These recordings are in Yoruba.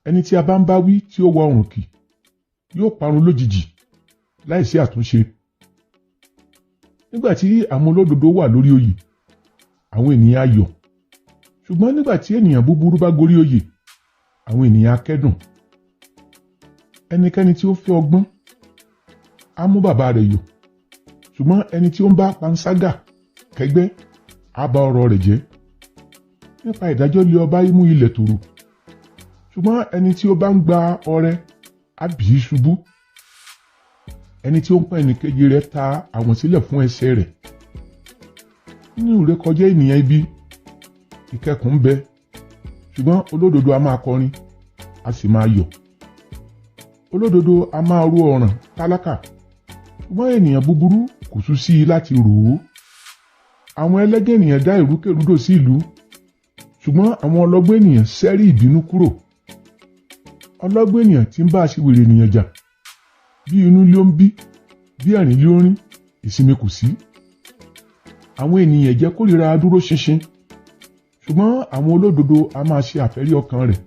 ẹni tí a bá ń bá wí tí ó wọ ọrùn kì yóò parun lójijì láìsí àtúnṣe. Nígbà tí àwọn olódodo wà lórí oyè, àwọn ènìyàn á yọ̀, ṣùgbọ́n nígbà tí ènìyàn búburú bá gorí oyè, àwọn ènìyàn á kẹ́dùn. Ẹnikẹ́ni tí ó fẹ́ ọgbọ́n á mú bàbá rẹ̀ yọ̀, ṣùgbọ́n ẹni tí ó ń bá panṣágà kẹ́gbẹ́ á bà ọrọ̀ rẹ̀ jẹ́. Nípa ìdájọ́ lé ọba mú ilẹ̀ tòrò, ṣùgbọ́n ẹni tí ó bá ń gba ọrẹ á bì í ṣubú. Ẹni tí ó ń pọ́n ẹnìkejì rẹ̀ ta àwọ̀n sílẹ̀ fún ẹsẹ̀ rẹ̀. Nínú ìrékọjá ènìyàn ibi, ìkẹkùn ń bẹ, ṣùgbọ́n olódodo a máa kọrin, a sì máa yọ̀. Olódodo a máa rú ọ̀ràn tálákà, ṣùgbọ́n ènìyàn búburú kò sú sí i láti rò ó. Àwọn ẹlẹ́gẹ́ ènìyàn dá ìrúkèrúdò sí ìlú, ṣùgbọ́n àwọn ọlọ́gbọ́n ènìyàn sẹ́rí ìbínú kúrò. Ọlọ́gbọ́n ènìyàn tí ń bá aṣiwèrè ènìyàn jà, bí inú ló ń bí, bí ẹ̀rín ló ń rín, ìsinmi kò sí. Àwọn ènìyàn jẹ́ kórìíra dúró ṣinṣin, ṣùgbọ́n àwọn olódodo a máa ṣe àfẹ́rí ọkàn rẹ̀.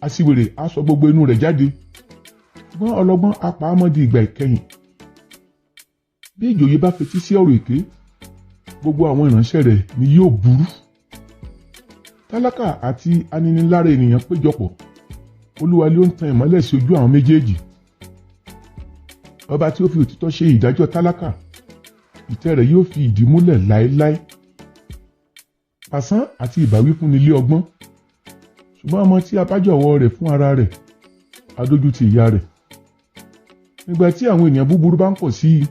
Aṣiwèrè á sọ gbogbo inú rẹ̀ jáde, ṣùgbọ́n ọlọ́gbọ́n á pa á mọ́ di ìgbà ìkẹyìn. Bí ìjòyè bá fetí sí ọ̀rọ̀ èké, gbogbo àwọn ìránṣẹ́ rẹ̀ ni yóò burú. Tálákà àti aninilára ènìyàn péjọpọ̀, Olúwa ló ń tan ìmọ́lẹ̀ sí ojú àwọn méjèèjì. Ọba tí ó fi òtítọ́ ṣe ìdájọ́ tálákà, ìtẹ́ rẹ̀ yóò fi ìdí múlẹ̀ láéláé. Pàṣán àti ìbáwí fún ni ilé ọgbọ́n, ṣùgbọ́n ọmọ tí a bá jọ̀wọ́ rẹ̀ fún ara rẹ̀, á dójú ti ìyá rẹ̀. Nígbà tí àwọn ènìyàn búburú bá ń pọ̀ sí i,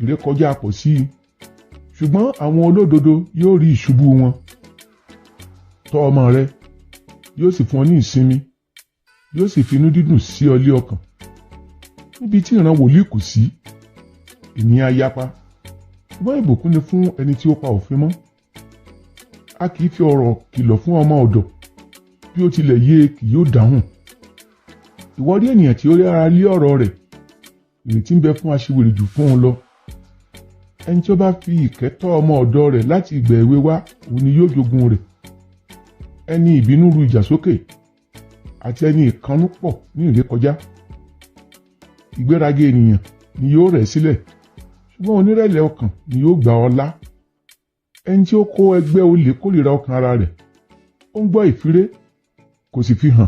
ìrékọjá pọ̀ sí i, ṣùgbọ́n àwọn olódodo yóò rí ìṣubú wọn. Tọ́ ọmọ rẹ, yóò sì fún ọ ní ìsinmi, yóò sì fi inú dídùn sí ọ lé ọkàn. Níbi tí ìran wòlíì kò sí, ènìyàn á yapa, ṣùgbọ́n ìbùkún ni fún ẹni tí ó pa òfin mọ́. A kì í fi ọ̀rọ̀ kìlọ̀ fún ọmọ ọ̀dọ̀, bí ó tilẹ̀ yé kì yóò dáhùn. Ìwọ rí ènìyàn tí ó yára lé ọ̀rọ̀ rẹ̀, ìrètí ń bẹ fún aṣiwèrè jù fún un lọ. Ẹni tí ó bá fi ìkẹ́ tọ́ ọmọ ọ̀dọ̀ rẹ̀ láti ìgbà èwe wá, òun ni yóò jogún rẹ̀. Ẹni ìbínú ru ìjà sókè, àti ẹni ìkanú pọ̀ ní ìrékọjá. Ìgbéraga ènìyàn ni yóò rẹ̀ sílẹ̀, ṣùgbọ́n onírẹ̀lẹ̀ ọkàn ni yóò gba ọlá. Ẹni tí ó kó ẹgbẹ́ olè kórìíra ọkàn ara rẹ̀, ó ń gbọ́ ìfiré, kò sì fi hàn.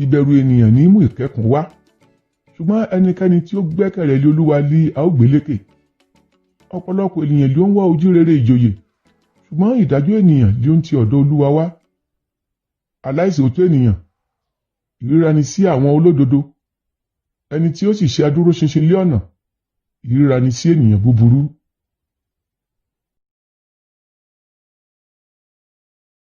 Ìbẹ̀rù ènìyàn ní mú ìkẹ́kùn wá, ṣùgbọ́n ẹnikẹ́ni tí ó gbẹ́kẹ̀lé lé Olúwa lé a ó gbé lékè. Ọ̀pọ̀lọpọ̀ ènìyàn ló ń wá ojú rere ìjòyè, ṣùgbọ́n ìdájọ́ ènìyàn ló ń ti ọ̀dọ̀ Olúwa wá. Aláìṣòótọ́ ènìyàn, ìríra ni sí àwọn olódodo, ẹni tí ó sì ṣe adúróṣinṣin lé ọ̀nà, ìríra ni sí ènìyàn búburú.